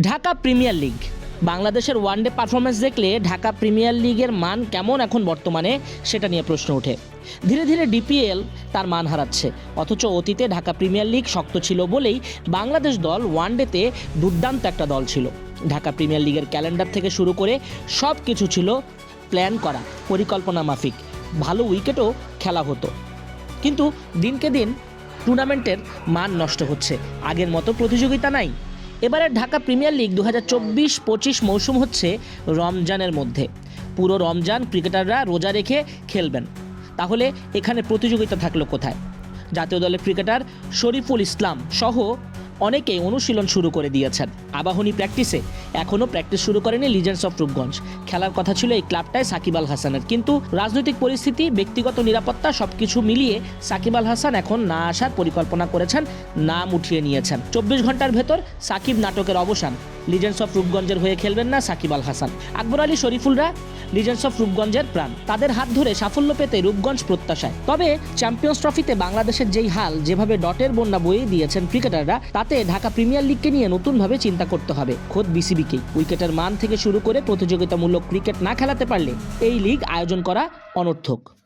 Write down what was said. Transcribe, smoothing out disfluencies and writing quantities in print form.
Dhaka premier league বাংলাদেশের one day performance দেখলে Dhaka premier লিগের মান কেমন এখন বর্তমানে সেটা নিয়ে প্রশ্ন ওঠে। ধীরে ধীরে ডিপিএল তার মান হারাচ্ছে, অথচ অতীতে ঢাকা প্রিমিয়ার লিগ শক্ত ছিল বলেই বাংলাদেশ দল ওয়ানডেতে দুর্দান্ত একটা দল ছিল। ঢাকা প্রিমিয়ার লিগের ক্যালেন্ডার থেকে শুরু করে সব কিছু ছিল প্ল্যান করা, পরিকল্পনা মাফিক, ভালো উইকেটও খেলা হতো। কিন্তু দিনকে দিন টুর্নামেন্টের মান নষ্ট হচ্ছে, আগের মতো প্রতিযোগিতা নাই। এবারের ঢাকা প্রিমিয়ার লিগ 2024-25 মৌসুম হচ্ছে রমজানের মধ্যে। পুরো রমজান ক্রিকেটাররা রোজা রেখে খেলবেন, তাহলে এখানে প্রতিযোগিতা থাকলো কোথায়? জাতীয় দলের ক্রিকেটার শরীফুল ইসলাম সহ অনেকেই অনুশীলন শুরু করে দিয়েছেন। আবাহনী প্র্যাকটিসে এখনও প্র্যাকটিস শুরু করেনি লিজেন্ডস অফ রূপগঞ্জ। খেলার কথা ছিল এই ক্লাবটায় সাকিব আল হাসানের, কিন্তু রাজনৈতিক পরিস্থিতি, ব্যক্তিগত নিরাপত্তা সবকিছু মিলিয়ে সাকিব আল হাসান এখন না আসার পরিকল্পনা করেছেন, নাম উঠিয়ে নিয়েছেন। 24 ঘন্টার ভেতর সাকিব নাটকের অবসান। লিজেন্ডস অফ রূপগঞ্জের হয়ে খেলবেন না সাকিব আল হাসান। আকবর আলী শরীফুলরা লিজেন্ডস অফ রূপগঞ্জের প্রাণ, তাদের হাত ধরে সাফল্য পেতে রূপগঞ্জ প্রত্যাশায়। তবে চ্যাম্পিয়ন্স ট্রফিতে বাংলাদেশের যেই হাল, যেভাবে ডটের বন্যা বয়ে দিয়েছেন ক্রিকেটাররা, তাতে ঢাকা প্রিমিয়ার লিগকে নিয়ে নতুনভাবে চিন্তা করতে হবে খোদ বিসিবিকেই। উইকেটের মান থেকে শুরু করে প্রতিযোগিতামূলক ক্রিকেট না খেলাতে পারলে এই লিগ আয়োজন করা অনর্থক।